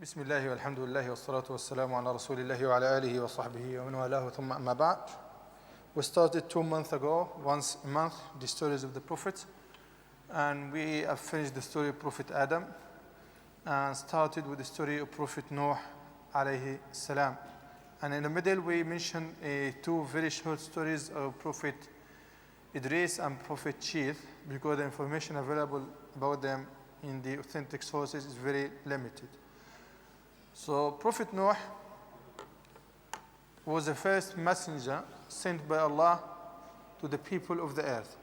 بسم الله والحمد لله والصلاة والسلام على رسول الله وعلى آله وصحبه ومن والاه ثم أما بعد. We started 2 months ago, once a month, the stories of the prophets, and we have finished the story of Prophet Adam and started with the story of Prophet Nuh alayhi salam. And in the middle we mentioned two very short stories of Prophet Idris and Prophet Sheeth, because the information available about them in the authentic sources is very limited. So Prophet Nuh was the first messenger sent by Allah to the people of the earth.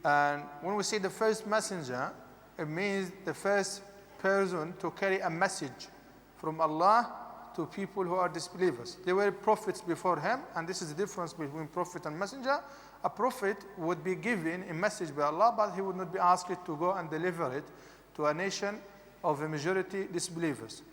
And when we say the first messenger, it means the first person to carry a message from Allah to people who are disbelievers. There were prophets before him, and this is the difference between prophet and messenger. A prophet would be given a message by Allah, but he would not be asked to go and deliver it to a nation of a majority disbelievers.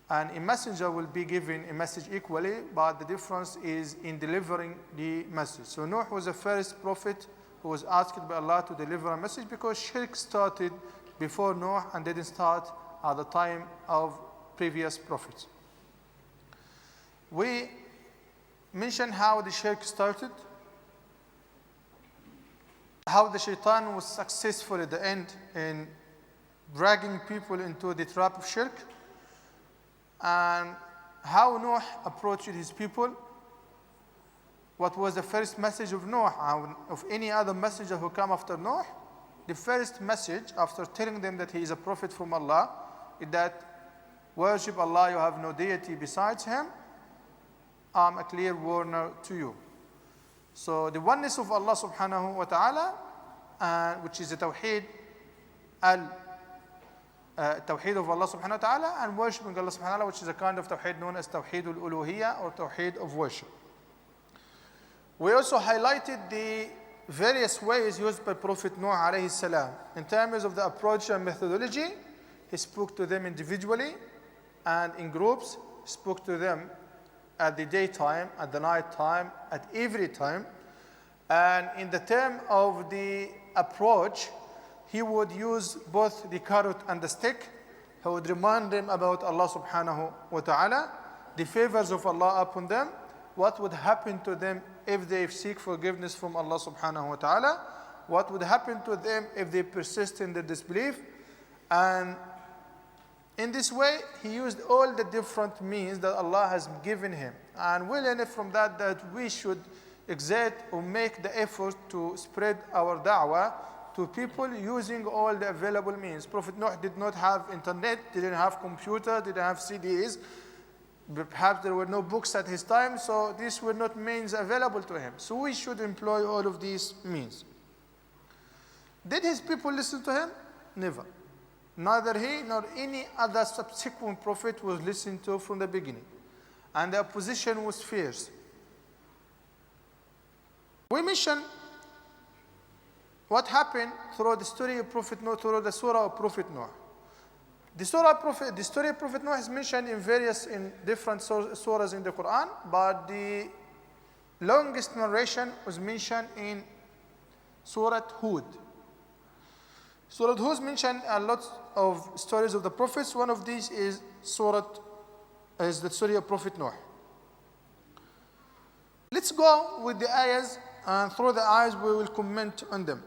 And a messenger will be given a message equally, but the difference is in delivering the message. So Nuh was the first prophet who was asked by Allah to deliver a message, because shirk started before Nuh and didn't start at the time of previous prophets. We mentioned how the shirk started, how the shaitan was successful at the end in dragging people into the trap of shirk, and how Nuh approached his people. What was the first message of Nuh and of any other messenger who came after Nuh? The first message, after telling them that he is a prophet from Allah, is that worship Allah, you have no deity besides him. I'm a clear warner to you. So the oneness of Allah subhanahu wa ta'ala, which is the Tawheed Tawheed of Allah subhanahu wa ta'ala, and worshipping Allah subhanahu wa ta'ala, which is a kind of Tawheed known as Tawheed al-Uluhiyya or Tawheed of worship. We also highlighted the various ways used by Prophet Nuh alayhi salam. In terms of the approach and methodology, he spoke to them individually and in groups. He spoke to them at the daytime, at the night time, at every time. And in the term of the approach, he would use both the carrot and the stick. He would remind them about Allah subhanahu wa ta'ala, the favors of Allah upon them, what would happen to them if they seek forgiveness from Allah subhanahu wa ta'ala, what would happen to them if they persist in their disbelief. And in this way, he used all the different means that Allah has given him. And we learn from that we should exert or make the effort to spread our da'wah to people using all the available means. Prophet Nuh did not have internet, didn't have computer, didn't have CDs. Perhaps there were no books at his time, so these were not means available to him. So we should employ all of these means. Did his people listen to him? Never. Neither he nor any other subsequent prophet was listened to from the beginning. And the opposition was fierce. We mentioned what happened through the story of Prophet Nuh, through the surah of Prophet Nuh. The story of Prophet Nuh is mentioned in different surahs in the Quran, but the longest narration was mentioned in Surah Hud. Surah Hud mentioned a lot of stories of the prophets. One of these is the story of Prophet Nuh. Let's go with the ayahs, and through the ayahs we will comment on them.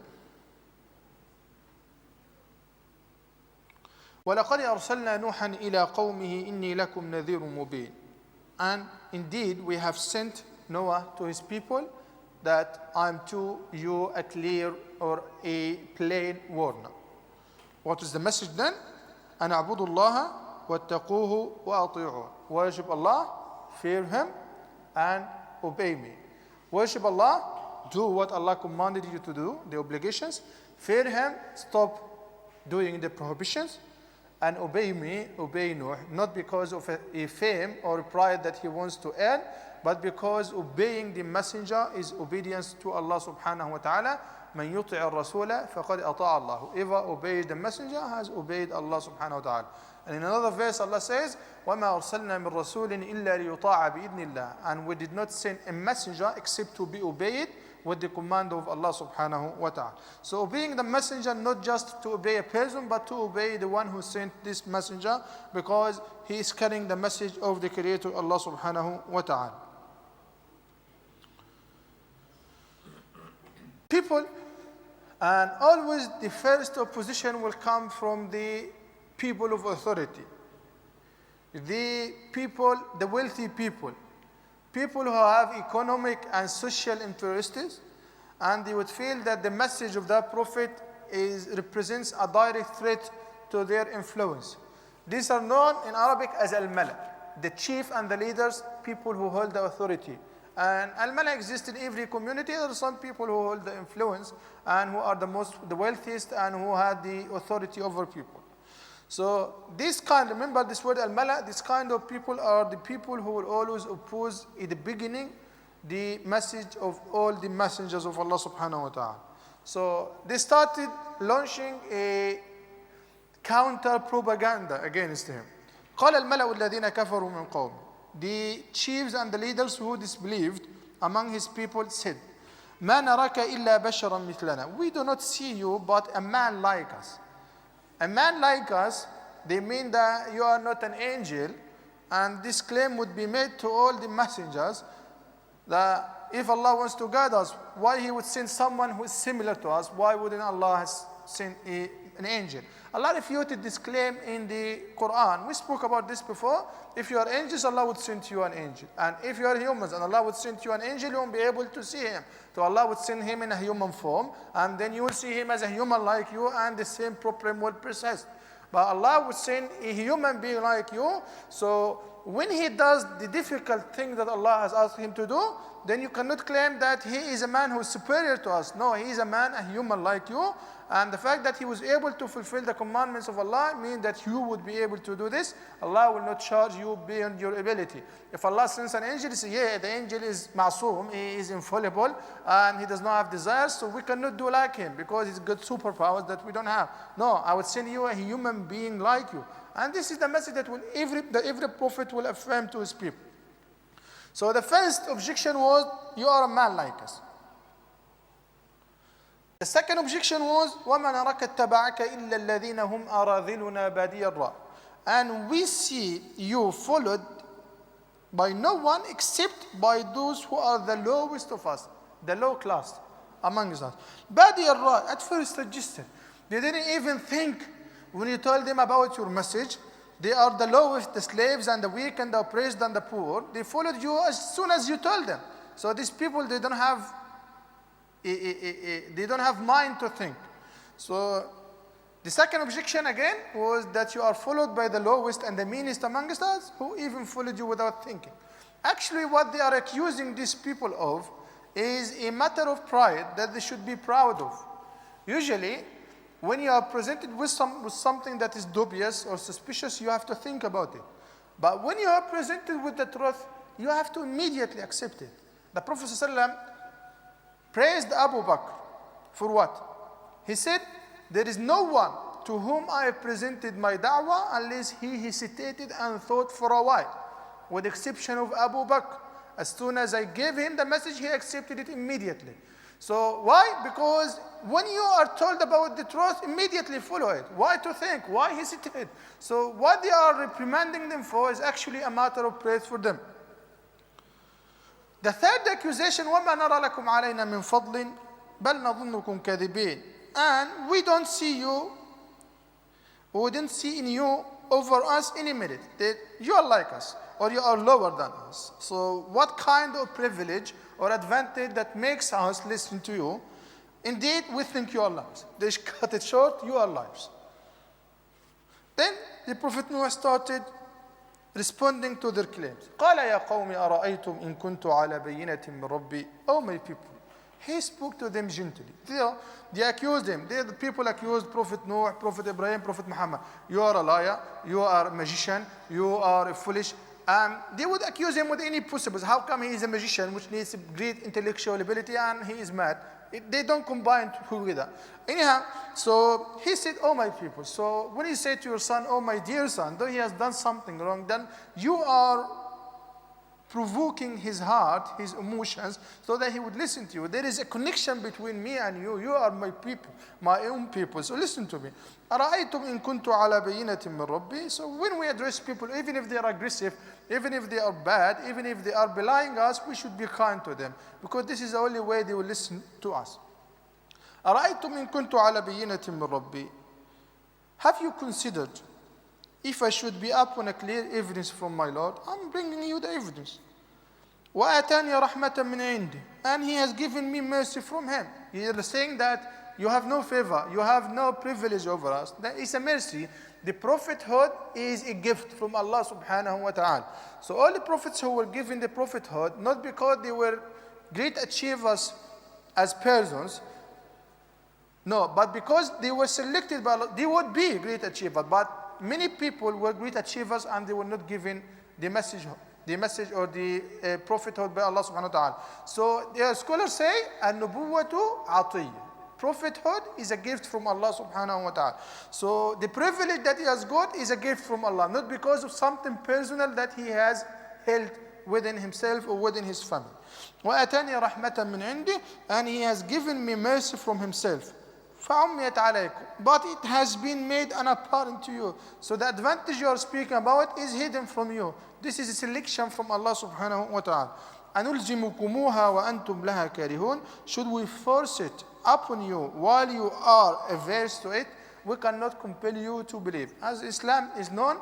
وَلَقَدْ أَرْسَلْنَا نُوحًا إِلَىٰ قَوْمِهِ إِنِّي لَكُمْ نَذِيرٌ مُبِينٌ. And indeed we have sent Noah to his people that I am to you a clear or a plain warner. What is the message then? أَنْ أَعْبُدُوا اللَّهَ وَاتَّقُوهُ وَأَطِيعُوهُ. Worship Allah, fear him, and obey me. Worship Allah, do what Allah commanded you to do, the obligations. Fear him, stop doing the prohibitions. And obey me, obey Nuh, not because of a fame or pride that he wants to earn, but because obeying the messenger is obedience to Allah subhanahu wa ta'ala. مَنْ يُطِعِ الرَّسُولَ فَقَدْ أَطَاعَ اللَّهُ. Whoever obeys the messenger has obeyed Allah subhanahu wa ta'ala. And in another verse Allah says, وَمَا أَرْسَلْنَا مِن رَّسُولٍ إِلَّا لِيُطَاعَ بِإِذْنِ اللَّهِ. And we did not send a messenger except to be obeyed with the command of Allah subhanahu wa ta'ala. So obeying the messenger, not just to obey a person, but to obey the one who sent this messenger, because he is carrying the message of the Creator Allah subhanahu wa ta'ala. People, and always the first opposition will come from the people of authority. The people, the wealthy people who have economic and social interests, and they would feel that the message of that prophet represents a direct threat to their influence. These are known in Arabic as al-mala, the chief and the leaders, people who hold the authority. And al-mala exists in every community. There are some people who hold the influence and who are the wealthiest and who have the authority over people. So remember this word al-mala, this kind of people are the people who will always oppose in the beginning the message of all the messengers of Allah subhanahu wa ta'ala. So they started launching a counter propaganda against him. قال الملأ الذين كفروا من قومه. The chiefs and the leaders who disbelieved among his people said, ما نراك إلا بشرا مثلنا. We do not see you but a man like us. A man like us, they mean that you are not an angel, and this claim would be made to all the messengers that if Allah wants to guide us, why He would send someone who is similar to us? Why wouldn't Allah send an angel? Allah refuted this claim in the Quran. We spoke about this before. If you are angels, Allah would send you an angel. And if you are humans and Allah would send you an angel, you won't be able to see him. So Allah would send him in a human form, and then you will see him as a human like you, and the same problem will persist. But Allah would send a human being like you. So when he does the difficult thing that Allah has asked him to do, then you cannot claim that he is a man who is superior to us. No, he is a man, a human like you. And the fact that he was able to fulfill the commandments of Allah means that you would be able to do this. Allah will not charge you beyond your ability. If Allah sends an angel, he says, yeah, the angel is ma'soom, he is infallible, and he does not have desires, so we cannot do like him because he's got superpowers that we don't have. No, I would send you a human being like you. And this is the message that every prophet will affirm to his people. So the first objection was, you are a man like us. The second objection was, وَمَا نَرَكَ اتَّبَعَكَ إِلَّا الَّذِينَ هُمْ أَرَاذِلُنَا بَادِيَ الرَّأْيِ. And we see you followed by no one except by those who are the lowest of us, the low class among us. بَادِيَ الرَّأْيِ, at first suggested. They didn't even think when you told them about your message. They are the lowest, the slaves and the weak and the oppressed and the poor. They followed you as soon as you told them. So these people, they don't have mind to think. So the second objection again was that you are followed by the lowest and the meanest amongst us, who even followed you without thinking. Actually, what they are accusing these people of is a matter of pride that they should be proud of. Usually, when you are presented with something that is dubious or suspicious, you have to think about it. But when you are presented with the truth, you have to immediately accept it. The Prophet ﷺ praised Abu Bakr for what? He said, there is no one to whom I have presented my da'wah unless he hesitated and thought for a while, with the exception of Abu Bakr. As soon as I gave him the message, he accepted it immediately. So why? Because when you are told about the truth, immediately follow it. Why to think? Why hesitate? So what they are reprimanding them for is actually a matter of praise for them. The third accusation, وَمَا نَرَى لَكُمْ عَلَيْنَا مِنْ فَضْلٍ بَلْ نَظُنُّكُمْ كَاذِبِينَ. And we don't see you, we didn't see in you over us any merit. That you are like us, or you are lower than us. So what kind of privilege or advantage that makes us listen to you? Indeed, we think you are liars. They cut it short, you are liars. Then the Prophet Nuh started responding to their claims. قال يا قوم أرأيتم إن كنت على بينة من ربي. Oh my people. He spoke to them gently. They accused him. The people accused Prophet Nuh, Prophet Ibrahim, Prophet Muhammad. You are a liar. You are a magician. You are foolish. They would accuse him with any possible. How come he is a magician, which needs great intellectual ability, and he is mad? They don't combine together. Anyhow, so he said, oh my people. So when he said to your son, oh my dear son, though he has done something wrong, then you are provoking his heart, his emotions, so that he would listen to you. There is a connection between me and you. You are my people, my own people. So listen to me. أرأيتم إن كنت على بينة من ربي. So when we address people, even if they are aggressive, even if they are bad, even if they are belying us, we should be kind to them, because this is the only way they will listen to us. أرأيتم إن كنت على بينة من ربي. Have you considered, if I should be up on a clear evidence from my Lord, I'm bringing you the evidence. وَأَتَانِي رَحْمَةً مِّنْ عِنْدِهِ. And he has given me mercy from him. He is saying that you have no favor, you have no privilege over us. That is a mercy. The prophethood is a gift from Allah subhanahu wa ta'ala. So all the prophets who were given the prophethood, not because they were great achievers as persons, no, but because they were selected by Allah, they would be great achievers. But many people were great achievers and they were not given the message or the prophethood by Allah subhanahu wa ta'ala. So the scholars say, "An-nubuwwatu atiyya." Prophethood is a gift from Allah subhanahu wa ta'ala. So the privilege that he has got is a gift from Allah, not because of something personal that he has held within himself or within his family. وَأَتَانِي رَحْمَةً مِّنْ عِنْدِهِ. And he has given me mercy from himself. فَعُمِّيَتْ عَلَيْكُمْ. But it has been made unapparent to you. So the advantage you are speaking about is hidden from you. This is a selection from Allah subhanahu wa ta'ala. أَنُلْزِمُكُمُوهَا وَأَنْتُمْ لَهَا كَارِهُونَ. Should we force it upon you while you are averse to it? We cannot compel you to believe. As Islam is known,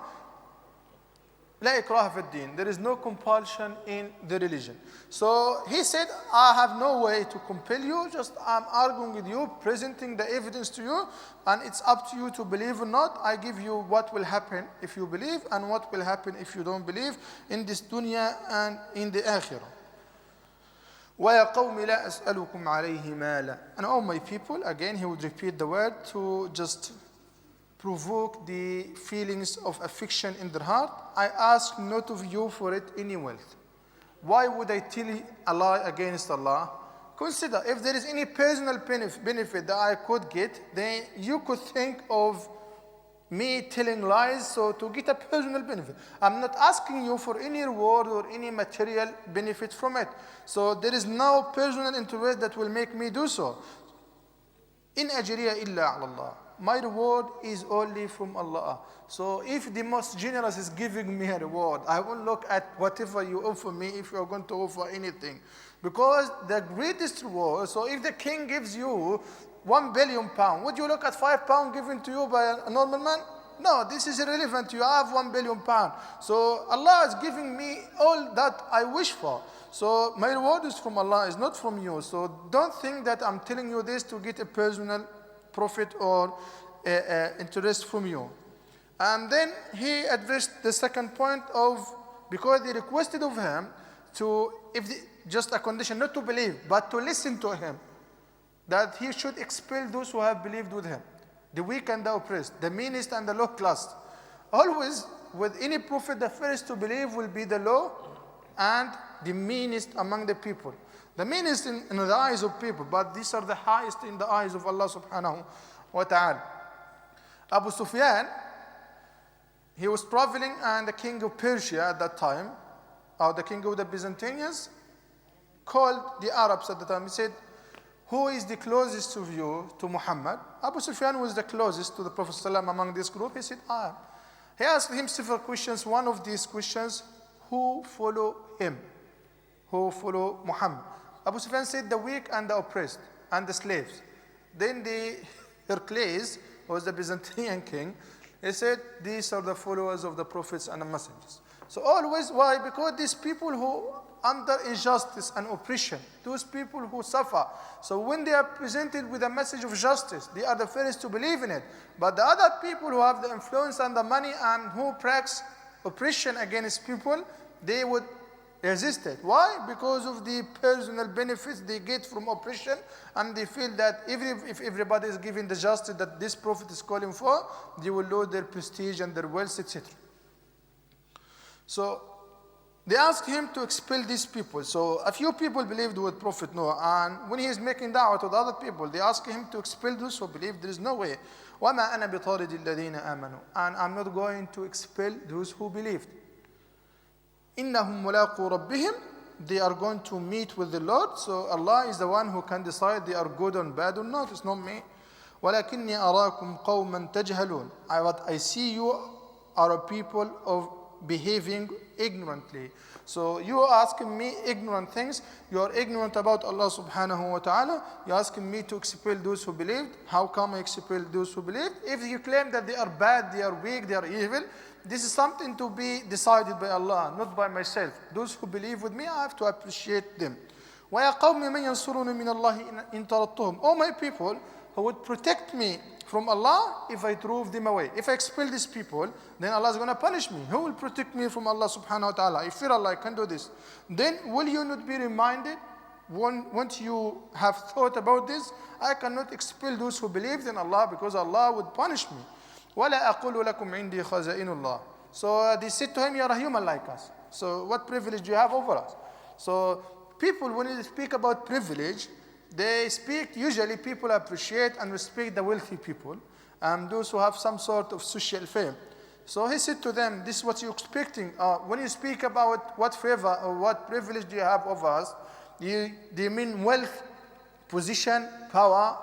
لا إكراه في الدين. There is no compulsion in the religion. So he said, I have no way to compel you, just I'm arguing with you, presenting the evidence to you, and it's up to you to believe or not. I give you what will happen if you believe and what will happen if you don't believe in this dunya and in the akhirah. وَيَا قَوْمِ لَا أَسْأَلُكُمْ عَلَيْهِ مَالًا. And all my people, again he would repeat the word to just provoke the feelings of affection in their heart. I ask not of you for it any wealth. Why would I tell a lie against Allah? Consider, if there is any personal benefit that I could get, then you could think of me telling lies so to get a personal benefit. I'm not asking you for any reward or any material benefit from it. So there is no personal interest that will make me do so. In ajriya illa ala Allah. My reward is only from Allah. So if the most generous is giving me a reward, I won't look at whatever you offer me if you are going to offer anything. Because the greatest reward, so if the king gives you £1 billion, would you look at £5 given to you by a normal man? No, this is irrelevant. You have £1 billion. So Allah is giving me all that I wish for. So my reward is from Allah, is not from you. So don't think that I'm telling you this to get a personal profit or interest from you. And then he addressed the second point of, because they requested of him to, just a condition, not to believe, but to listen to him, that he should expel those who have believed with him, the weak and the oppressed, the meanest and the low class. Always, with any prophet, the first to believe will be the low and the meanest among the people. The meanest in the eyes of people, but these are the highest in the eyes of Allah subhanahu wa ta'ala. Abu Sufyan, he was traveling, and the king of Persia at that time, or the king of the Byzantines, called the Arabs at the time. He said, who is the closest of you to Muhammad? Abu Sufyan was the closest to the Prophet ﷺ among this group. He said, I am. He asked him several questions. One of these questions, who follow him? Who follow Muhammad? Abu Sufyan said, the weak and the oppressed and the slaves. Then Heracles, who was the Byzantine king, he said, these are the followers of the prophets and the messengers. So always, why? Because these people who under injustice and oppression, those people who suffer. So when they are presented with a message of justice, they are the first to believe in it. But the other people who have the influence and the money and who practice oppression against people, they would resist it. Why? Because of the personal benefits they get from oppression, and they feel that even if everybody is giving the justice that this prophet is calling for, they will lose their prestige and their wealth, etc. So they asked him to expel these people. So a few people believed with Prophet Nuh, and when he is making da'wah to the other people, they ask him to expel those who believe. There is no way. وَمَا أَنَا بِطَارِدِ الَّذِينَ آمَنُوا. And I'm not going to expel those who believed. إِنَّهُمْ مُلَاقُوا رَبِّهِمْ, they are going to meet with the Lord. So Allah is the one who can decide they are good or bad or not. It's not me. وَلَكِنِّي أَرَاكُمْ قَوْمًا تَجْهَلُونَ. What I see you are a people of behaving ignorantly. So you are asking me ignorant things. You are ignorant about Allah subhanahu wa ta'ala. You are asking me to expel those who believed. How come I expel those who believed? If you claim that they are bad, they are weak, they are evil, this is something to be decided by Allah, not by myself. Those who believe with me, I have to appreciate them. وَيَا قَوْمِ مَنْ يَنْصُرُونَ مِنَ اللَّهِ إِنْ طَرَدتُّهُمْ. Oh my people, who would protect me from Allah if I drove them away. If I expel these people, then Allah is going to punish me. Who will protect me from Allah subhanahu wa ta'ala? I fear Allah, I can do this. Then will you not be reminded, once you have thought about this, I cannot expel those who believe in Allah because Allah would punish me. وَلَا أَقُولُ لَكُمْ عِنْدِي خَزَائِنُ اللَّهِ. So they said to him, you are a human like us. So what privilege do you have over us? So people, when they speak about privilege, they speak, usually people appreciate and respect the wealthy people and those who have some sort of social fame. So he said to them, this is what you're expecting. When you speak about what favor or what privilege do you have over us, do you mean wealth, position, power,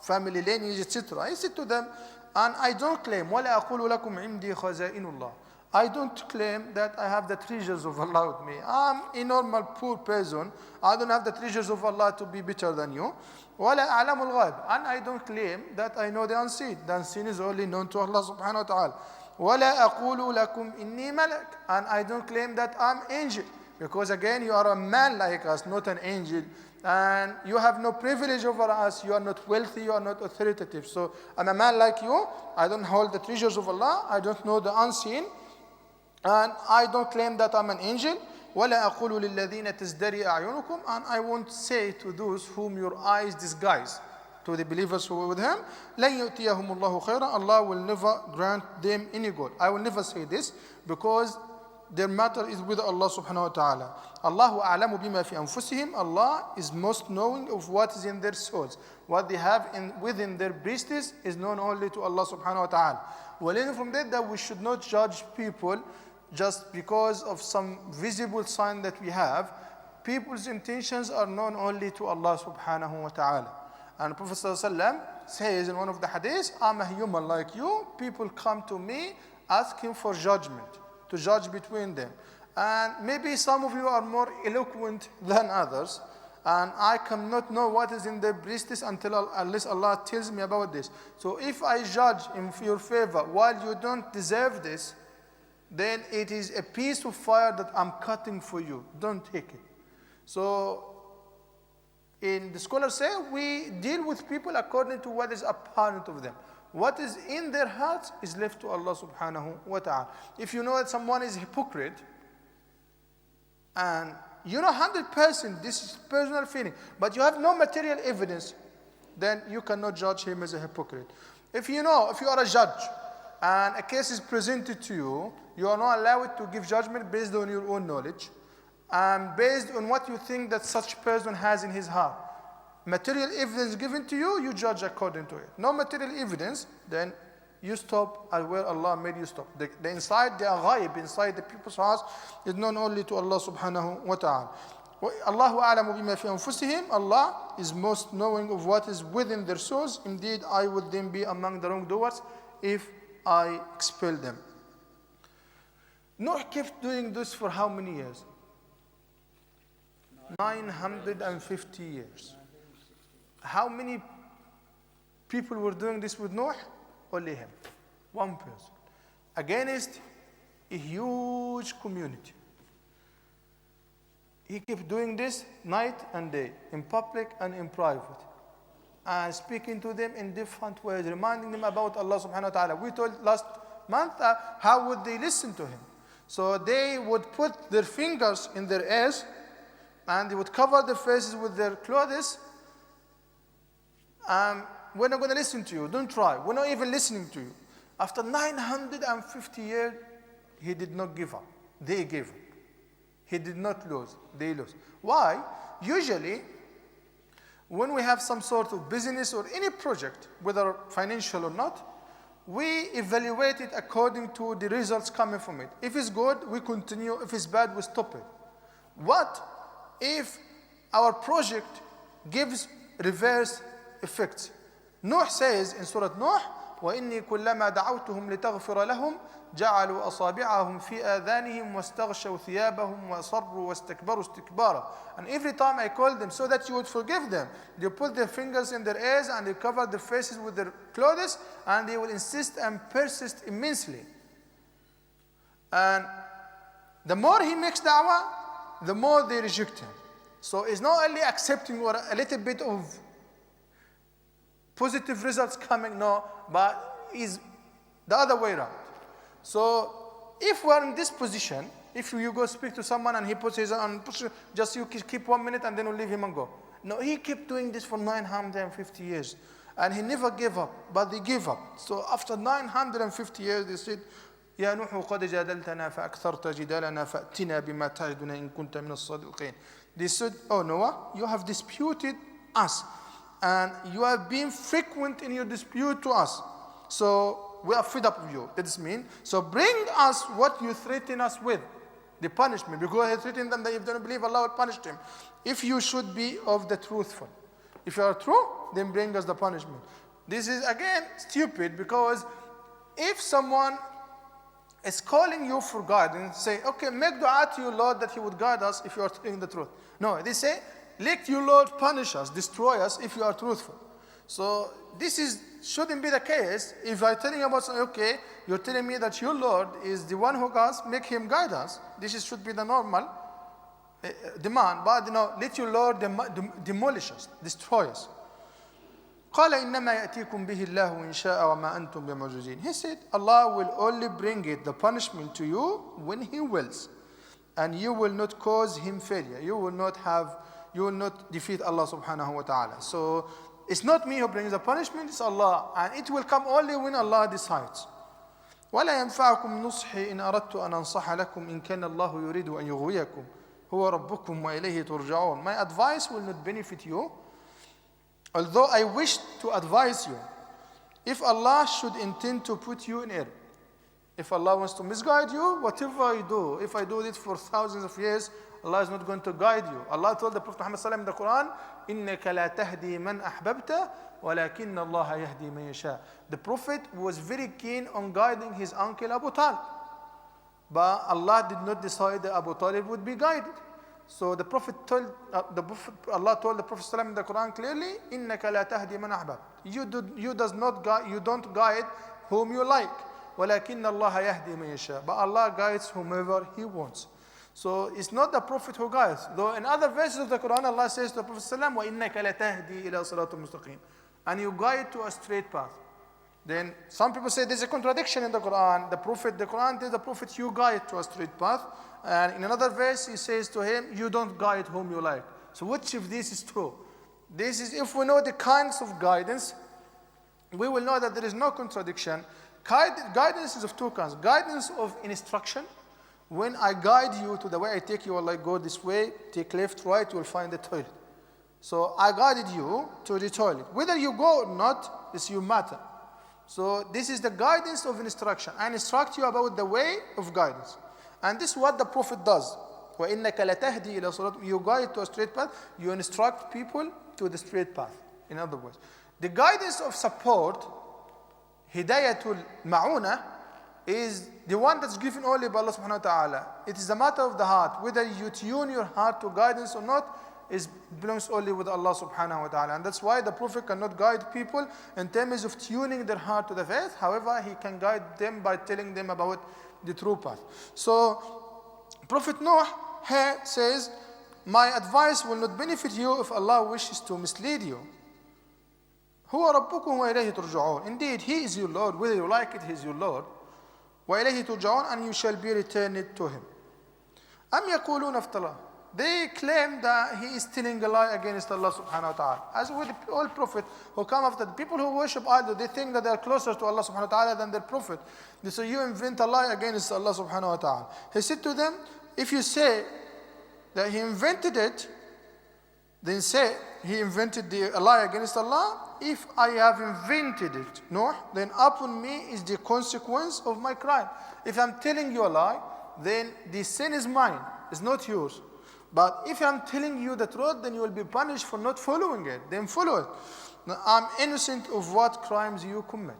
family lineage, etc. He said to them, and I don't claim, وَلَا أَقُولُ لَكُمْ عِنْدِي خَزَائِنُ اللَّهِ. I don't claim that I have the treasures of Allah with me. I'm a normal poor person. I don't have the treasures of Allah to be better than you. وَلَا أَعْلَمُ الْغَيْبِ. And I don't claim that I know the unseen. The unseen is only known to Allah subhanahu wa ta'ala. وَلَا أَقُولُ لَكُمْ إِنِّي مَلَكٌ. And I don't claim that I'm angel. Because again, you are a man like us, not an angel. And you have no privilege over us. You are not wealthy. You are not authoritative. So I'm a man like you. I don't hold the treasures of Allah. I don't know the unseen. And I don't claim that I'm an angel. وَلَا أَقُولُ لِلَّذِينَ تَزْدَرِي أَعْيُنُكُمْ. And I won't say to those whom your eyes disguise, to the believers who were with him, لَنْ يُؤْتِيَهُمُ اللَّهُ خَيْرًا. Allah will never grant them any good. I will never say this because their matter is with Allah subhanahu wa ta'ala. Allahu a'lamu bima fi anfusihim. Allah is most knowing of what is in their souls. What they have within their breasts is known only to Allah subhanahu wa ta'ala. We learn from that we should not judge people just because of some visible sign that we have. People's intentions are known only to Allah subhanahu wa ta'ala. And Prophet ﷺ says in one of the hadiths, I'm a human like you. People come to me asking for judgment, to judge between them. And maybe some of you are more eloquent than others. And I cannot know what is in their breasts unless Allah tells me about this. So if I judge in your favor while you don't deserve this, then it is a piece of fire that I'm cutting for you. Don't take it. So the scholars say we deal with people according to what is apparent of them. What is in their hearts is left to Allah subhanahu wa ta'ala. If you know that someone is a hypocrite, and you know 100% this is personal feeling, but you have no material evidence, then you cannot judge him as a hypocrite. If you are a judge, and a case is presented to you, you are not allowed to give judgment based on your own knowledge and based on what you think that such person has in his heart. Material evidence given to you, you judge according to it. No material evidence, then you stop at where Allah made you stop. The inside, the ghaib, inside the people's hearts is known only to Allah subhanahu wa ta'ala. Allahu a'lamu bima fi anfusihim. Allah is most knowing of what is within their souls. Indeed, I would then be among the wrongdoers if I expel them. Nuh kept doing this for how many years? 950 years. How many people were doing this with Nuh? Only him. One person. Against a huge community. He kept doing this night and day, in public and in private. And speaking to them in different ways, reminding them about Allah subhanahu wa ta'ala. We told last month how would they listen to him. So they would put their fingers in their ears and they would cover their faces with their clothes. We're not going to listen to you. Don't try. We're not even listening to you. After 950 years, he did not give up. They gave up. He did not lose. They lost. Why? Usually, when we have some sort of business or any project, whether financial or not, we evaluate it according to the results coming from it. If it's good, we continue. If it's bad, we stop it. What if our project gives reverse effects? Nuh says in Surah Nuh, وإني كلما دعوتهم لتغفر لهم جعلوا أصابعهم في آذانهم واستغشوا ثيابهم وأصروا واستكبروا استكبارا. And every time I called them so that you would forgive them, they put their fingers in their ears and they cover their faces with their clothes, and they will insist and persist immensely. And the more he makes da'wah, the more they reject him. So it's not only accepting or a little bit of positive results coming, no, but is the other way around. So if we are in this position, if you go speak to someone and he puts his on, just you keep 1 minute and then you leave him and go. No, he kept doing this for 950 years. And he never gave up, but they gave up. So after 950 years, they said, يا نوح قد جادلتنا فأكثرت جدالنا فأتنا بما تعدنا إن كنت من الصادقين. They said, oh Noah, you have disputed us. And you have been frequent in your dispute to us. So we are fed up with you. That is mean. So bring us what you threaten us with. The punishment. Because he threatened them that if they don't believe, Allah will punish them. If you should be of the truthful. If you are true, then bring us the punishment. This is again stupid, because if someone is calling you for guidance, say, okay, make dua to your Lord that he would guide us if you are telling the truth. No, they say, let your Lord punish us, destroy us if you are truthful. So this shouldn't be the case. If I'm telling you about something, okay, you're telling me that your Lord is the one who guides, make him guide us. This should be the normal demand. But let your Lord demolish us, destroy us. قال إنما يأتيكم به الله إن شاء وما أنتم بمعجزين. He said, Allah will only bring it, the punishment, to you when He wills, and you will not cause Him failure. You will not defeat Allah subhanahu wa ta'ala. So it's not me who brings the punishment, it's Allah, and it will come only when Allah decides. ولا ينفعكم نصحي إن أردت أن أنصح لكم إن كان الله يريد أن يغويكم هو ربكم وإليه ترجعون. My advice will not benefit you, although I wish to advise you, if Allah should intend to put you in error. If Allah wants to misguide you, whatever I do, if I do it for thousands of years, Allah is not going to guide you. Allah told the Prophet Muhammad sallallahu in the Quran, إِنَّكَ لَا تَهْدِي مَنْ أَحْبَبْتَ وَلَكِنَّ اللَّهَ يَهْدِي مَنْ يَشَاءُ. The Prophet was very keen on guiding his uncle Abu Talib. But Allah did not decide that Abu Talib would be guided. So the Prophet Allah told the Prophet ﷺ in the Quran clearly, إِنَّكَ لَا تَهْدِي مَنْ أَحْبَبْتَ. You don't guide whom you like. وَلَكِنَّ اللَّهَ يَهْدِي مَنْ يَشَاءُ. But Allah guides whomever He wants. So it's not the Prophet who guides. Though in other verses of the Quran, Allah says to the Prophet ﷺ, وَإِنَّكَ لَتَهْدِي إِلَى صِرَاطٍ مُسْتَقِيمٍ. And you guide to a straight path. Then some people say there's a contradiction in the Quran. The Quran tells the Prophet, you guide to a straight path. And in another verse, he says to him, you don't guide whom you like. So which of this is true? This is, if we know the kinds of guidance, we will know that there is no contradiction. Guidance is of two kinds. Guidance of instruction. When I guide you to the way I take you, like go this way, take left, right, you will find the toilet. So I guided you to the toilet. Whether you go or not, is your matter. So this is the guidance of instruction. I instruct you about the way of guidance. And this is what the Prophet does. وَإِنَّكَ لَتَهْدِي إِلَى صِرَاطٍ. You guide to a straight path. You instruct people to the straight path. In other words, the guidance of support, hidayatul ma'una, is the one that's given only by Allah subhanahu wa ta'ala. It is a matter of the heart. Whether you tune your heart to guidance or not, belongs only with Allah subhanahu wa ta'ala. And that's why the Prophet cannot guide people in terms of tuning their heart to the faith. However, he can guide them by telling them about the true path. So Prophet Nuh here says, my advice will not benefit you if Allah wishes to mislead you. هو ربكم وإليه ترجعون. Indeed, He is your Lord. Whether you like it, He is your Lord. وإليه ترجعون, and you shall be returned to Him. أم يقولون افتراه. They claim that he is telling a lie against Allah subhanahu wa ta'ala. As with all prophets who come after, the people who worship idols, they think that they are closer to Allah subhanahu wa ta'ala than their prophet. They say, you invent a lie against Allah subhanahu wa ta'ala. He said to them, if you say that he invented it, then say he invented a lie against Allah. If I have invented it, Nuh, then upon me is the consequence of my crime. If I'm telling you a lie, then the sin is mine, it's not yours. But if I'm telling you the truth, then you will be punished for not following it. Then follow it. Now, I'm innocent of what crimes you commit.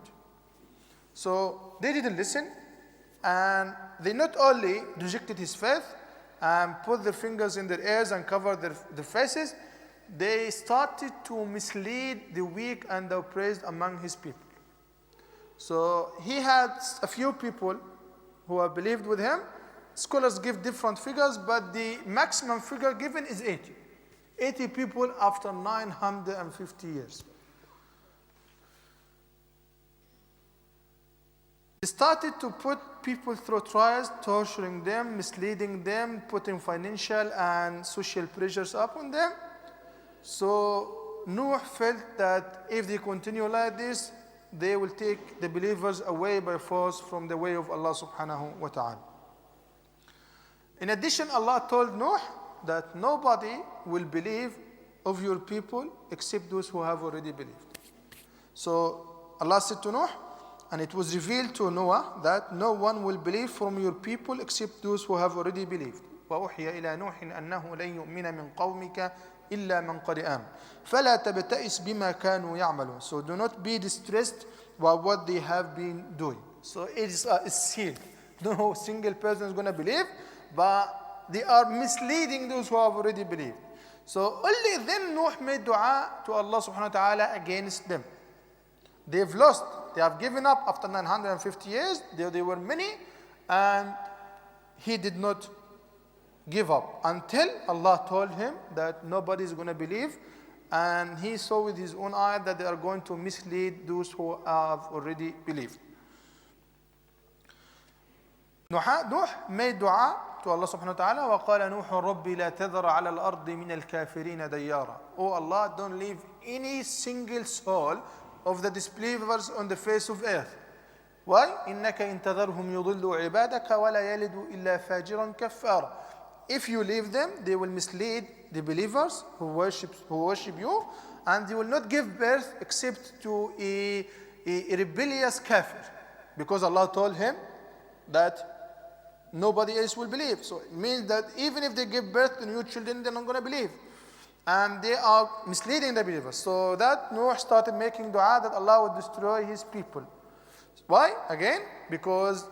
So they didn't listen, and they not only rejected his faith and put their fingers in their ears and covered their faces, they started to mislead the weak and the oppressed among his people. So he had a few people who have believed with him. Scholars give different figures, but the maximum figure given is 80. 80 people after 950 years. They started to put people through trials, torturing them, misleading them, putting financial and social pressures upon them. So Nuh felt that if they continue like this, they will take the believers away by force from the way of Allah subhanahu wa ta'ala. In addition, Allah told Nuh that nobody will believe of your people except those who have already believed. So Allah said to Nuh, and it was revealed to Noah that no one will believe from your people except those who have already believed. وَأُوحِيَ إِلَى نُوحٍ أَنَّهُ لَن يُؤْمِنَ مِنْ قَوْمِكَ إِلَّا مَنْ قَدْ آمَنَ فَلَا تَبْتَئِسْ بِمَا كَانُوا يَعْمَلُونَ. So do not be distressed by what they have been doing. So it's sealed. No single person is going to believe, but they are misleading those who have already believed. So only then Nuh made dua to Allah subhanahu wa ta'ala against them. They've lost. They have given up after 950 years. They were many, and he did not give up until Allah told him that nobody is going to believe, and he saw with his own eye that they are going to mislead those who have already believed. Nuh made dua to Allah subhanahu wa ta'ala. وَقَالَ نُوحٌ رَبِّ لَا تَذَرَ عَلَى الْأَرْضِ مِنَ الْكَافِرِينَ دَيَّارًا. Oh Allah, don't leave any single soul of the disbelievers on the face of earth. Why? إِنَّكَ إِن تَذَرْهُمْ يُضِلُّوا عِبَادَكَ وَلَا يَلِدُوا إِلَّا فَاجِرًا كَفَّارًا. If you leave them, they will mislead the believers who worship you, and they will not give birth except to a rebellious kafir, because Allah told him that nobody else will believe. So it means that even if they give birth to new children, they're not going to believe. And they are misleading the believers. So that Nuh started making dua that Allah would destroy his people. Why? Again, because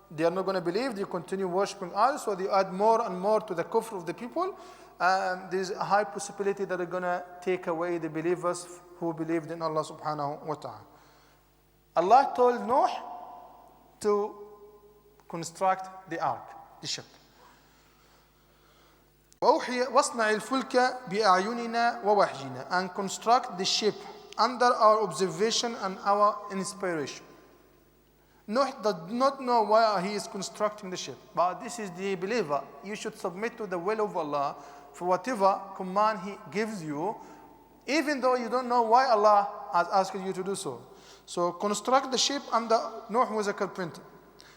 they are not going to believe, they continue worshipping others, so they add more and more to the kufr of the people. And there is a high possibility that they're going to take away the believers who believed in Allah subhanahu wa ta'ala. Allah told Nuh to construct the ark, the ship. وَاصْنَعِ الْفُلْكَ بِأَعْيُنِنَا وَوَحْيِنَا. And construct the ship under our observation and our inspiration. Nuh does not know why he is constructing the ship, but this is the believer. You should submit to the will of Allah for whatever command He gives you, even though you don't know why Allah has asked you to do so. So construct the ship under. Nuh was a carpenter.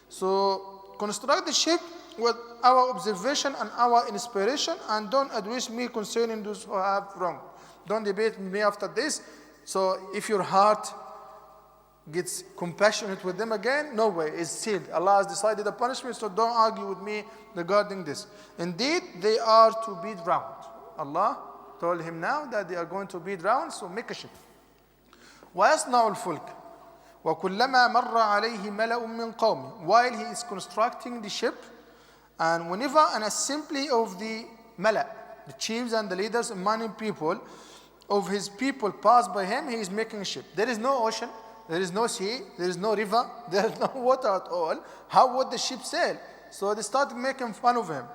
So construct the ship with our observation and our inspiration, and don't address me concerning those who have wrong. Don't debate with me after this. So if your heart gets compassionate with them again, no way, it's sealed. Allah has decided the punishment, so don't argue with me regarding this. Indeed, they are to be drowned. Allah told him now that they are going to be drowned, so make a ship. وَيَصْنَعُ الْفُلْكَ وَكُلَّمَا مَرَّ عَلَيْهِ مَلَأٌ مِّن قَوْمِهِ. While he is constructing the ship, and whenever an assembly of the mala, the chiefs and the leaders among people of his people pass by him, he is making a ship. There is no ocean, there is no sea, there is no river, there is no water at all. How would the ship sail? So they start making fun of him.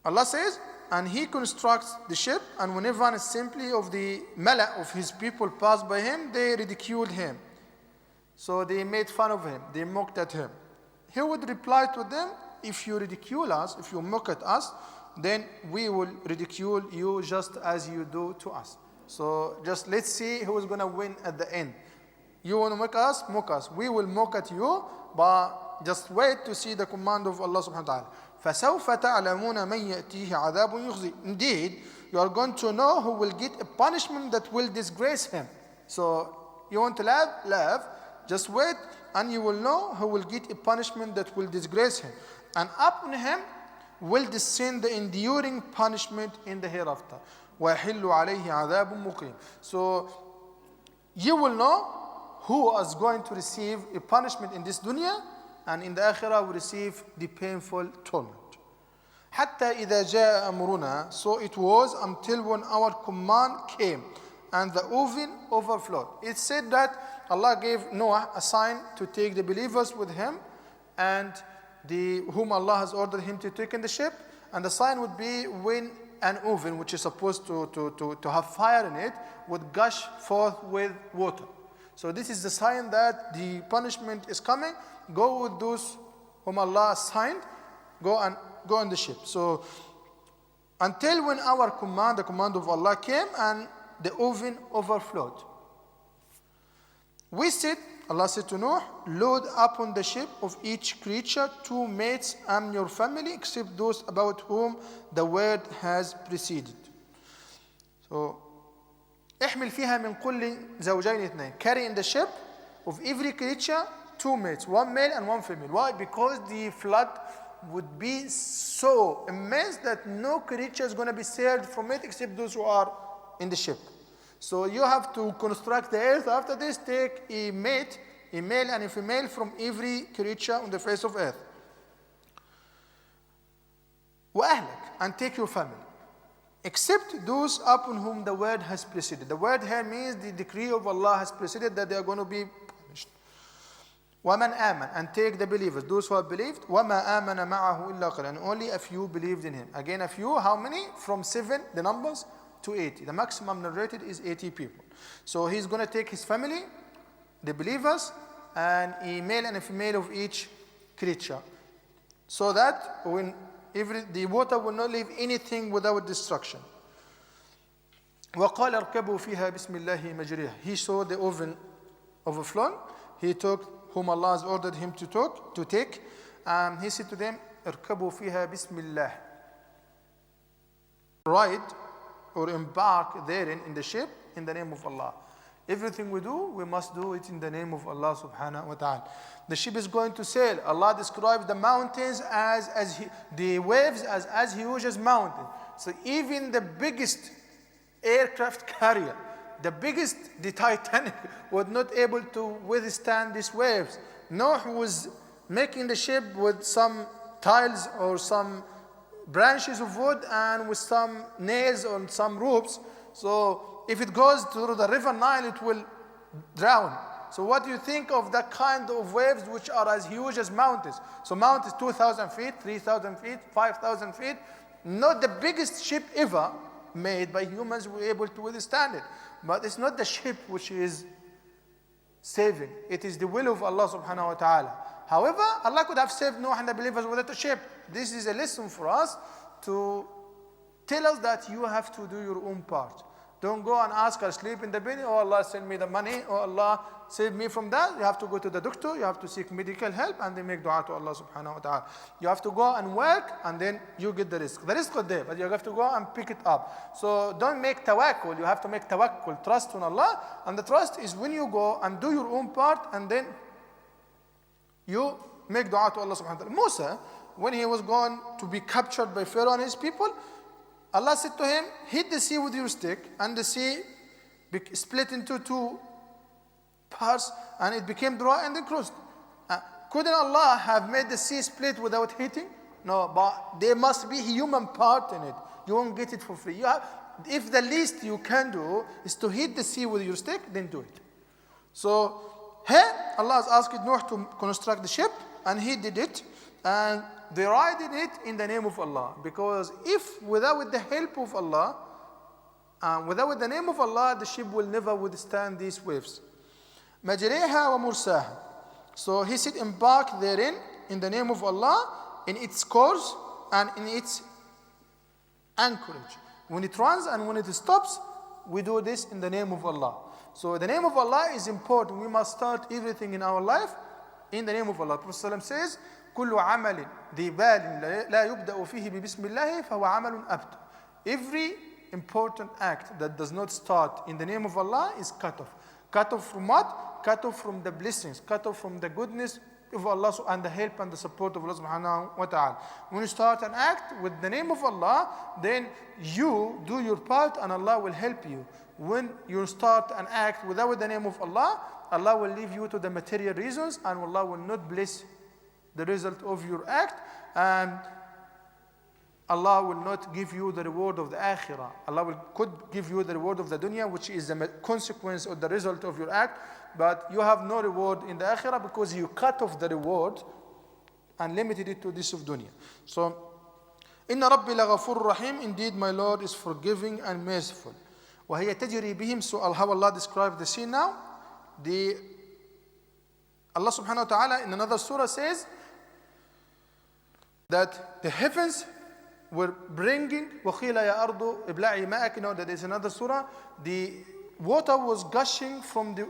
Allah says, and he constructs the ship, and whenever an assembly of the mala of his people passed by him, they ridiculed him. So they made fun of him, they mocked at him. He would reply to them, if you ridicule us, if you mock at us, then we will ridicule you just as you do to us. So just let's see who is going to win at the end. You want to mock us? Mock us. We will mock at you, but just wait to see the command of Allah subhanahu wa ta'ala. فَسَوْفَ تَعْلَمُونَ مَنْ يَأْتِيهِ عَذَابٌ يُخْزِي. Indeed, you are going to know who will get a punishment that will disgrace him. So you want to laugh? Laugh. Just wait and you will know who will get a punishment that will disgrace him. And upon him will descend the enduring punishment in the hereafter. وَيَحِلُّ عَلَيْهِ عَذَابٌ مُقِيمٌ. So you will know who is going to receive a punishment in this dunya, and in the akhirah will receive the painful torment. حتى إذا جاء أمرنا, so it was until when our command came and the oven overflowed. It said that Allah gave Noah a sign to take the believers with him and whom Allah has ordered him to take in the ship, and the sign would be when an oven, which is supposed to have fire in it, would gush forth with water. So this is the sign that the punishment is coming. Go with those whom Allah assigned, go on the ship. So until when our command, the command of Allah came and the oven overflowed. We said, Allah said to Noah, load upon the ship of each creature 2 mates and your family, except those about whom the word has preceded. So احمل فيها من كل زوجين اثنين. Carry in the ship of every creature 2 mates, 1 male and 1 female. Why? Because the flood would be so immense that no creature is going to be saved from it except those who are in the ship. So you have to construct the earth. After this, take a mate, a male and a female from every creature on the face of earth. وأهلك, and take your family, except those upon whom the word has preceded. The word here means the decree of Allah has preceded that they are going to be punished. وَمَنْ آمَنَ, and take the believers, those who have believed. وَمَا آمَنَ مَعَهُ إِلَّا قَلِيلٌ, and only a few believed in him. Again, a few, how many? From 7, the numbers, to 80. The maximum narrated is 80 people. So he's going to take his family, the believers, and a male and a female of each creature, so that when the water will not leave anything without destruction. وَقَالَ ارْكَبُوا فِيهَا بِسْمِ اللَّهِ مَجْرِيهَا. He saw the oven overflowing. He took whom Allah has ordered him to take. And he said to them, ارْكَبُوا فِيهَا بِسْمِ اللَّهِ. Ride or embark therein in the ship in the name of Allah. Everything we do, we must do it in the name of Allah subhanahu wa ta'ala. The ship is going to sail. Allah describes the mountains the waves as huge as mountains. So even the biggest aircraft carrier, the Titanic, was not able to withstand these waves. Noah was making the ship with some tiles or some branches of wood and with some nails on some ropes. So if it goes through the river Nile, it will drown. So what do you think of that kind of waves which are as huge as mountains? So mountains 2,000 feet, 3,000 feet, 5,000 feet. Not the biggest ship ever made by humans were able to withstand it. But it's not the ship which is saving. It is the will of Allah subhanahu wa ta'ala. However, Allah could have saved Noah and the believers without a ship. This is a lesson for us to tell us that you have to do your own part. Don't go and ask or sleep in the bed. Oh, Allah send me the money. Oh, Allah save me from that. You have to go to the doctor. You have to seek medical help and then make dua to Allah subhanahu wa ta'ala. You have to go and work and then you get the rizq. The rizq is there, but you have to go and pick it up. So don't make tawakkul. You have to make tawakkul, trust on Allah. And the trust is when you go and do your own part and then you make dua to Allah subhanahu wa ta'ala. Musa, when he was going to be captured by Pharaoh and his people, Allah said to him, hit the sea with your stick, and the sea split into 2 parts, and it became dry and then crossed. Couldn't Allah have made the sea split without hitting? No, but there must be a human part in it. You won't get it for free. If the least you can do is to hit the sea with your stick, then do it. So here, Allah has asked Noah to construct the ship, and he did it, and they ride in it in the name of Allah. Because if without the help of Allah, without the name of Allah, the ship will never withstand these waves. مَجْرِيهَا وَمُرْسَاهَا. So he said, embark therein in the name of Allah, in its course and in its anchorage. When it runs and when it stops, we do this in the name of Allah. So the name of Allah is important. We must start everything in our life in the name of Allah. Prophet ﷺ says, كل عمل ذي بال لا يبدأ فيه ببسم الله فهو عمل أبتر. Every important act that does not start in the name of Allah is cut off. Cut off from what? Cut off from the blessings, cut off from the goodness of Allah and the help and the support of Allah subhanahu wa ta'ala. When you start an act with the name of Allah, then you do your part and Allah will help you. When you start an act without the name of Allah, Allah will leave you to the material reasons and Allah will not bless the result of your act, and Allah will not give you the reward of the akhirah. Could give you the reward of the dunya, which is the consequence of the result of your act, but you have no reward in the akhirah because you cut off the reward and limited it to this of dunya. So, Inna Rabbi laghafur rahim, indeed my Lord is forgiving and merciful. وَهِيَ تَجْرِي بِهِمْ, so how Allah described the scene now. Allah subhanahu wa ta'ala in another surah says that the heavens were bringing وَقِيلَ يَا أَرْضُ إِبْلَعِي مَاءَكِ. You know that is another surah. The water was gushing from the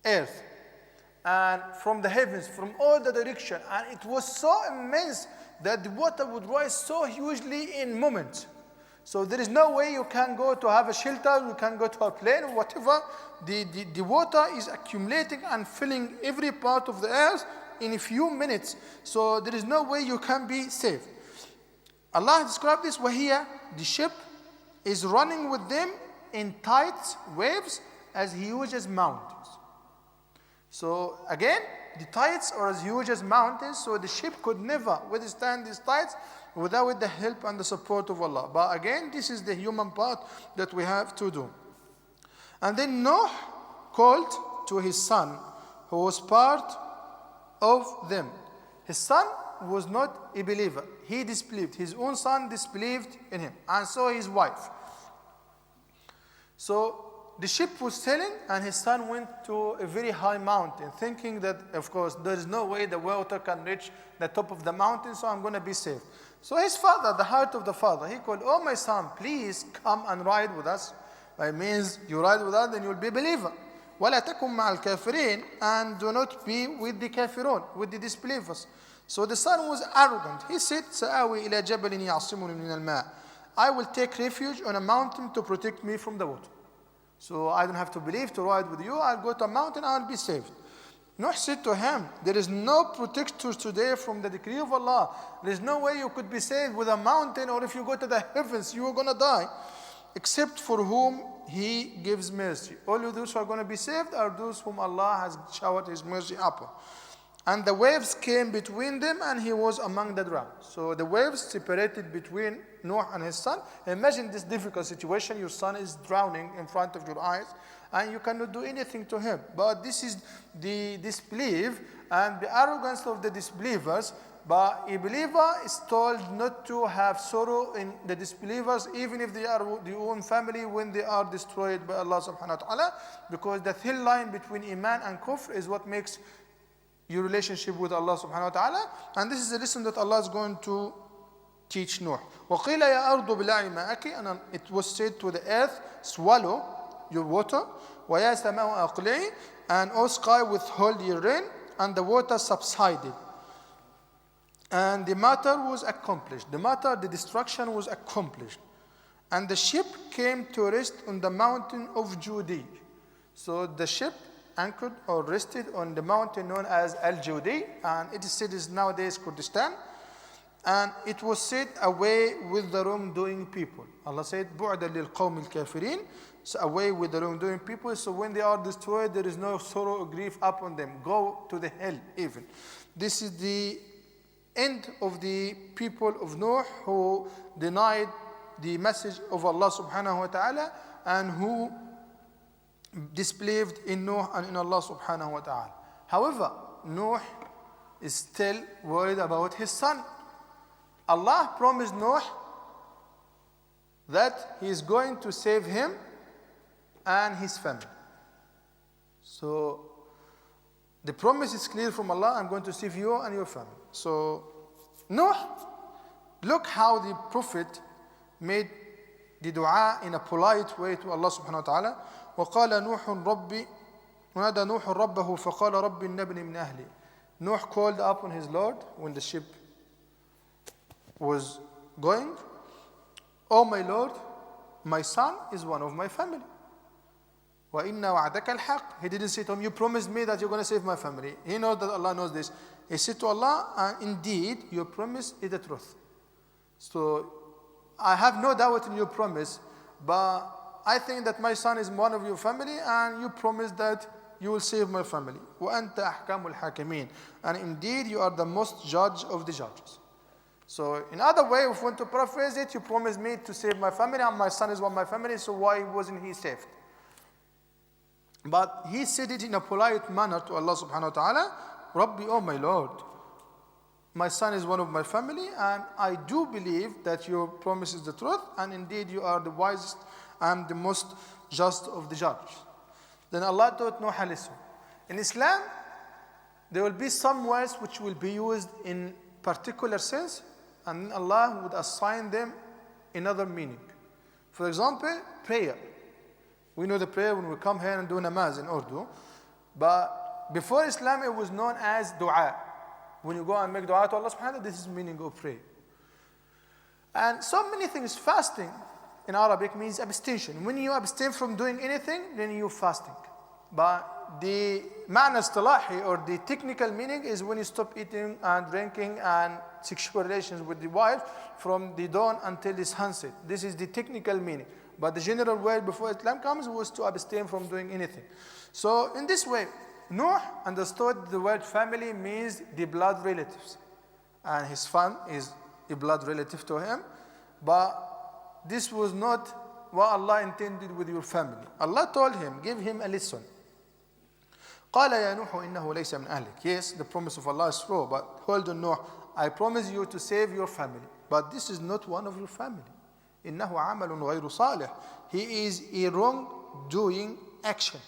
earth and from the heavens, from all the direction, and it was so immense that the water would rise so hugely in moments. So there is no way you can go to have a shelter, you can go to a plane or whatever. The water is accumulating and filling every part of the earth in a few minutes. So there is no way you can be safe. Allah described this وَهِيَ, the ship is running with them in tight waves as huge as mountains. So again, the tides are as huge as mountains, so the ship could never withstand these tides without the help and the support of Allah. But again, this is the human part that we have to do. And then Noah called to his son, who was part of them. His son was not a believer. He disbelieved. His own son disbelieved in him. And so his wife. So the ship was sailing and his son went to a very high mountain, thinking that, of course, there is no way the water can reach the top of the mountain, so I'm going to be safe. So his father, the heart of the father, he called, "Oh my son, please come and ride with us." It means you ride with us, then you'll be a believer. وَلَا تَكُمْ مَعَ الْكَافِرِينَ, and do not be with the kafirun, with the disbelievers. So the son was arrogant. He said, سَآوِي إِلَى جَبَلٍ يَعْصِمُنِي مِنَ الْمَاءِ, I will take refuge on a mountain to protect me from the water. So I don't have to believe to ride with you. I'll go to a mountain, I'll be saved. Noah said to him, there is no protector today from the decree of Allah. There is no way you could be saved with a mountain, or if you go to the heavens, you are going to die, except for whom He gives mercy. Only those who are going to be saved are those whom Allah has showered His mercy upon. And the waves came between them, and he was among the drowned. So the waves separated between Noah and his son. Imagine this difficult situation. Your son is drowning in front of your eyes, and you cannot do anything to him. But this is the disbelief and the arrogance of the disbelievers. But a believer is told not to have sorrow in the disbelievers, even if they are their own family, when they are destroyed by Allah subhanahu wa ta'ala. Because the thin line between Iman and Kufr is what makes your relationship with Allah subhanahu wa ta'ala. And this is a lesson that Allah is going to teach Noah. وَقِيلَ يَا أَرْضُ بِلَعِي مَاءَكِ, and it was said to the earth, swallow your water. وَيَا سَمَاءُ أَقْلِعِي, and O sky withhold your rain. And the water subsided. And the matter was accomplished. The destruction was accomplished. And the ship came to rest on the mountain of Judi. So the ship anchored or rested on the mountain known as Al-Judi, and it is said is nowadays Kurdistan. And it was set away with the wrongdoing people. Allah said, بُعْدًا لِلْقَوْمِ الْكَافِرِينَ, so away with the wrongdoing people. So when they are destroyed, there is no sorrow or grief upon them. Go to the hell even. This is the end of the people of Noah who denied the message of Allah subhanahu wa ta'ala and who disbelieved in Noah and in Allah subhanahu wa ta'ala. However, Noah is still worried about his son. Allah promised Noah that He is going to save him and his family. So the promise is clear from Allah, I'm going to save you and your family. So Noah, look how the Prophet made the dua in a polite way to Allah subhanahu wa ta'ala. وقال نوح ربي ونادى نوح ربه فقال ربي ابني من أهلي. Noah called upon his Lord when the ship was going. Oh my Lord, my son is one of my family. وَإِنَّ وَعْدَكَ الْحَقِّ. He didn't say to him, you promised me that you're going to save my family. He knows that Allah knows this. He said to Allah, indeed, your promise is the truth. So I have no doubt in your promise, but I think that my son is one of your family, and you promise that you will save my family. وَأَنْتَ أَحْكَمُ الْحَاكِمِينَ. And indeed, you are the most judge of the judges. So in other way, if we want to paraphrase it, you promised me to save my family, and my son is one of my family, so why wasn't he saved? But he said it in a polite manner to Allah subhanahu wa ta'ala, Rabbi, oh my Lord, my son is one of my family, and I do believe that your promise is the truth, and indeed you are the wisest and the most just of the judges. Then Allah taught Nuh a lesson. In Islam, there will be some words which will be used in particular sense, and Allah would assign them another meaning. For example, prayer. We know the prayer when we come here and do namaz in Urdu. But before Islam, it was known as dua. When you go and make dua to Allah subhanahu wa ta'ala, this is the meaning of prayer. And so many things. Fasting in Arabic means abstention. When you abstain from doing anything, then you're fasting. But the ma'na istilahi, or the technical meaning, is when you stop eating and drinking and sexual relations with the wife from the dawn until the sunset. This is the technical meaning. But the general word before Islam comes was to abstain from doing anything. So in this way, Nuh understood the word family means the blood relatives. And his son is a blood relative to him. But this was not what Allah intended with your family. Allah told him, give him a lesson. قَالَ يَا نُوحُ إِنَّهُ لَيْسَ مِنْ أَهْلِكَ. Yes, the promise of Allah is true, but hold on, Nuh, I promise you to save your family. But this is not one of your family. إِنَّهُ عَمَلٌ غَيْرُ صَالِحٍ. He is a wrong-doing action.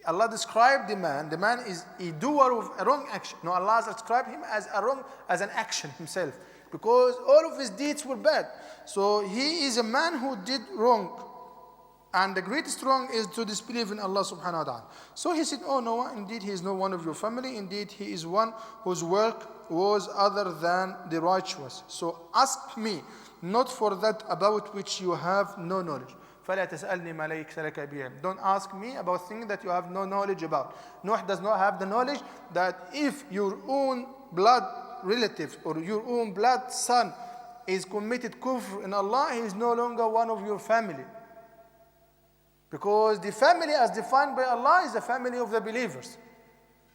Allah described the man. The man is a doer of a wrong action. No, Allah described him as an action himself, because all of his deeds were bad. So he is a man who did wrong. And the greatest wrong is to disbelieve in Allah subhanahu wa ta'ala. So he said, oh Noah, indeed he is not one of your family. Indeed he is one whose work was other than the righteous. So ask me not for that about which you have no knowledge. فَلَا تَسْأَلْنِي مَا لَيْسَ لَكَ بِهِ. Don't ask me about things that you have no knowledge about. Noah does not have the knowledge that if your own blood relative or your own blood son is committed kufr in Allah, he is no longer one of your family. Because the family as defined by Allah is the family of the believers.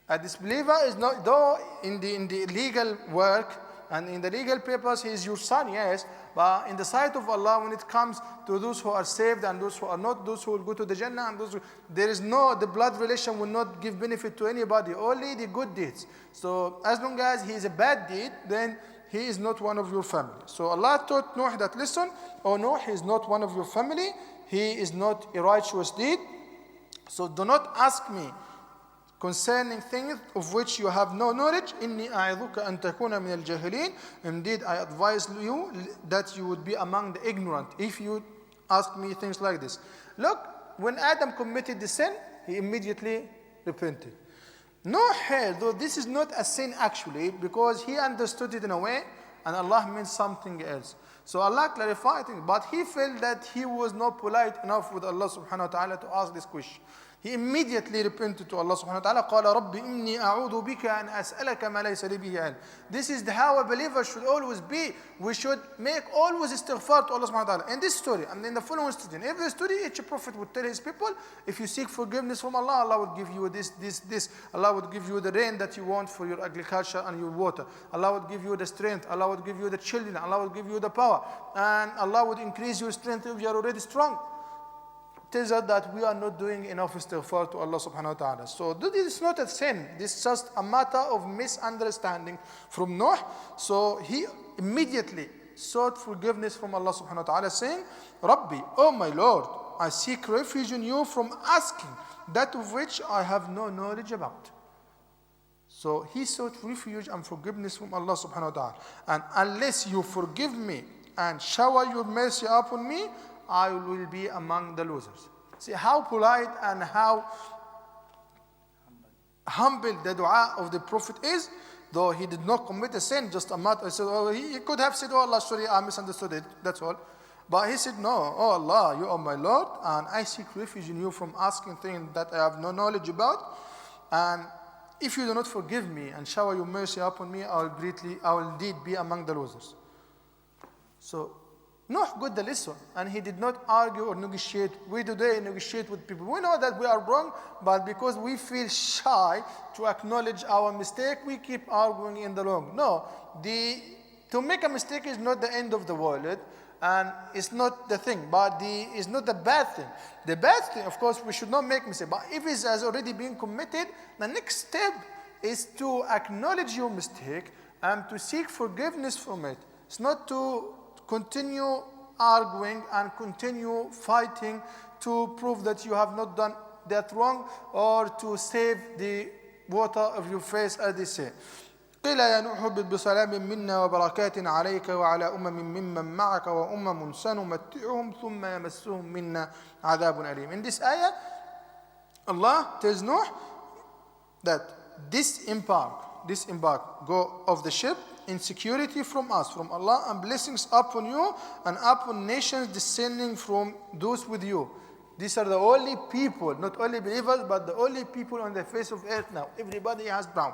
A disbeliever is not, though in the legal work and in the legal papers he is your son, yes, but in the sight of Allah, when it comes to those who are saved and those who are not, those who will go to the Jannah and those who, there is no, the blood relation will not give benefit to anybody, only the good deeds. So as long as he is a bad deed, then he is not one of your family. So Allah taught Nuh that, listen, oh Nuh, he is not one of your family. He is not a righteous deed. So do not ask me concerning things of which you have no knowledge. إِنِّي أَعِظُكَ أَن تَكُونَ مِنَ الْجَاهِلِينَ. Indeed, I advise you that you would be among the ignorant if you ask me things like this. Look, when Adam committed the sin, he immediately repented. Noah here, though this is not a sin actually, because he understood it in a way, and Allah meant something else. So Allah clarified it, but he felt that he was not polite enough with Allah subhanahu wa ta'ala to ask this question. He immediately repented to Allah subhanahu wa ta'ala. قَالَ رَبِّ إِنِّي أَعُوذُ بِكَ أَنْ أَسْأَلَكَ مَا لَيْسَ لِي بِهِ عِلْمٍ. This is how a believer should always be. We should make always istighfar to Allah subhanahu wa ta'ala. In this story, and in the following story, in every story, each prophet would tell his people, if you seek forgiveness from Allah, Allah would give you this. Allah would give you the rain that you want for your agriculture and your water. Allah would give you the strength. Allah would give you the children. Allah would give you the power. And Allah would increase your strength if you are already strong. Tells us that we are not doing enough istighfar to Allah subhanahu wa ta'ala. So this is not a sin. This is just a matter of misunderstanding from Nuh. So he immediately sought forgiveness from Allah subhanahu wa ta'ala, saying, Rabbi, oh my Lord, I seek refuge in you from asking that of which I have no knowledge about. So he sought refuge and forgiveness from Allah subhanahu wa ta'ala. And unless you forgive me and shower your mercy upon me, I will be among the losers. See how polite and how humble the dua of the Prophet is, though he did not commit a sin, just a matter. I said, oh, he could have said, oh Allah, sorry, I misunderstood it, that's all. But he said, no, oh Allah, you are my Lord, and I seek refuge in you from asking things that I have no knowledge about. And if you do not forgive me and shower your mercy upon me, I will indeed be among the losers. So Nuh got the lesson, and he did not argue or negotiate. We today negotiate with people. We know that we are wrong, but because we feel shy to acknowledge our mistake, we keep arguing in the wrong. No, to make a mistake is not the end of the world, and it's not the thing, but it's not the bad thing. The bad thing, of course, we should not make mistake. But if it has already been committed, the next step is to acknowledge your mistake and to seek forgiveness from it. It's not to continue arguing and continue fighting to prove that you have not done that wrong or to save the water of your face, as they say. قيل يا نوح اهبط بسلام منا وبركات عليك وعلى ممن معك وأمم سنمتعهم ثم يمسهم منا عذاب أليم. In this ayah, Allah tells Nuh that disembark, go off the ship in security from us, from Allah, and blessings upon you and upon nations descending from those with you. These are the only people, not only believers, but the only people on the face of earth now. Everybody has drowned.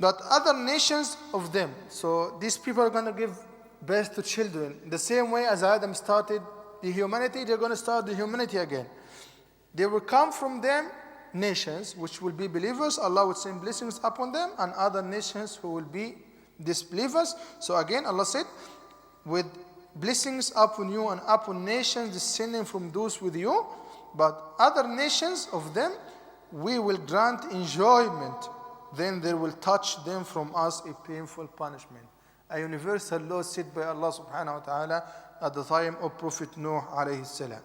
That other nations of them. So these people are going to give birth to children. The same way as Adam started the humanity, they're going to start the humanity again. There will come from them nations which will be believers. Allah would send blessings upon them, and other nations who will be disbelievers. So again, Allah said, with blessings upon you and upon nations descending from those with you, but other nations of them we will grant enjoyment. Then there will touch them from us a painful punishment. A universal law set by Allah subhanahu wa ta'ala at the time of Prophet Nuh alayhi salam.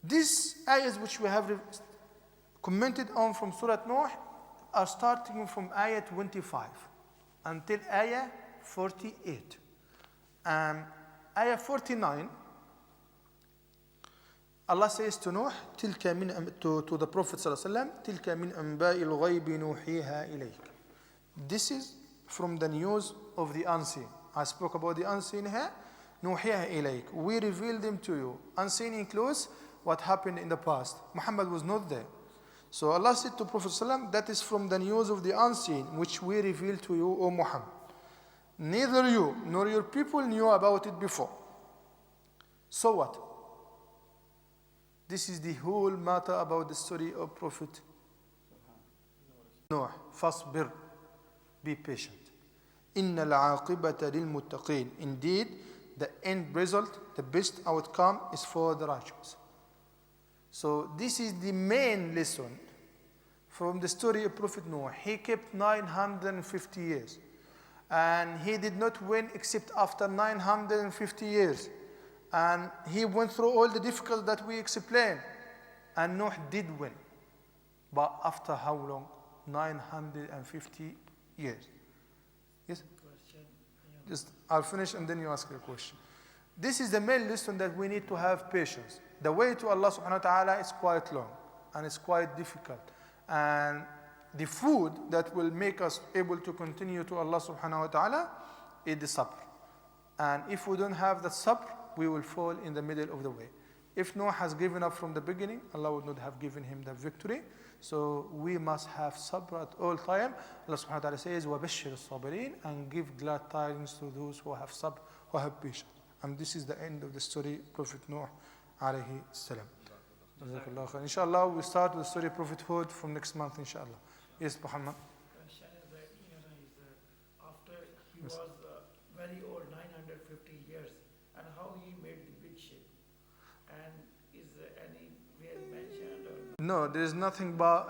These ayahs which we have commented on from Surah Nuh are starting from ayah 25 until ayah 48. Ayah 49, Allah says to Nuh, to the Prophet ﷺ, تِلْكَ مِنْ أَنْبَاءِ الْغَيْبِ نُوحِيهَا إِلَيْكَ. This is from the news of the unseen. I spoke about the unseen here. نُوحِيهَا إِلَيْكَ. We revealed them to you. Unseen includes what happened in the past. Muhammad was not there. So Allah said to Prophet ﷺ, that is from the news of the unseen, which we revealed to you, O Muhammad. Neither you nor your people knew about it before. So what? This is the whole matter about the story of Prophet Nuh. فَاصْبِرْ. Be patient. إِنَّ الْعَاقِبَةَ لِلْمُتَّقِينَ. Indeed, the end result, the best outcome is for the righteous. So this is the main lesson from the story of Prophet Nuh. He kept 950 years. And he did not win except after 950 years. And he went through all the difficulties that we explained. And Nuh did win. But after how long? 950 years. Yes? Just, I'll finish and then you ask your question. This is the main lesson, that we need to have patience. The way to Allah subhanahu wa ta'ala is quite long. And it's quite difficult. And the food that will make us able to continue to Allah subhanahu wa ta'ala is the sabr. And if we don't have the sabr, we will fall in the middle of the way. If Noah has given up from the beginning, Allah would not have given him the victory. So we must have sabr at all time. Allah subhanahu wa ta'ala says, وَبَشِّرِ الصَّابِرِينَ, and give glad tidings to those who have sabr, who have patience. And this is the end of the story of Prophet Nuh alayhi salam. Inshallah, we start with the story of prophethood from next month, inshallah. Yes, Muhammad. Question is that, after he was very old, 950 years, and how he made the big ship, and is there anywhere mentioned? Or? No, there is nothing but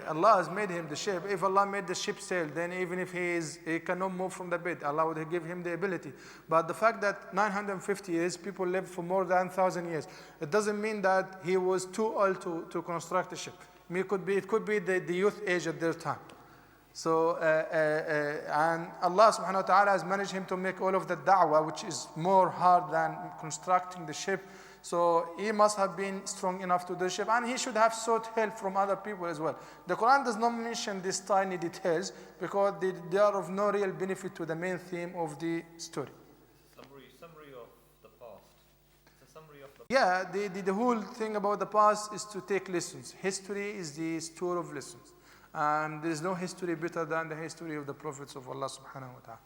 Allah has made him the ship. If Allah made the ship sail, then even if he cannot move from the bed, Allah would give him the ability. But the fact that 950 years, people lived for more than 1,000 years, it doesn't mean that he was too old to construct the ship. It could be the youth age at their time. So, and Allah subhanahu wa ta'ala has managed him to make all of the da'wah, which is more hard than constructing the ship. So he must have been strong enough to do the ship, and he should have sought help from other people as well. The Quran does not mention these tiny details because they are of no real benefit to the main theme of the story. Summary Yeah, the whole thing about the past is to take lessons. History is the store of lessons. And there is no history better than the history of the prophets of Allah subhanahu wa ta'ala.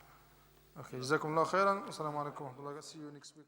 Okay, jazakum Allah khairan. Assalamu alaikum wa rahmatullah. See you next week.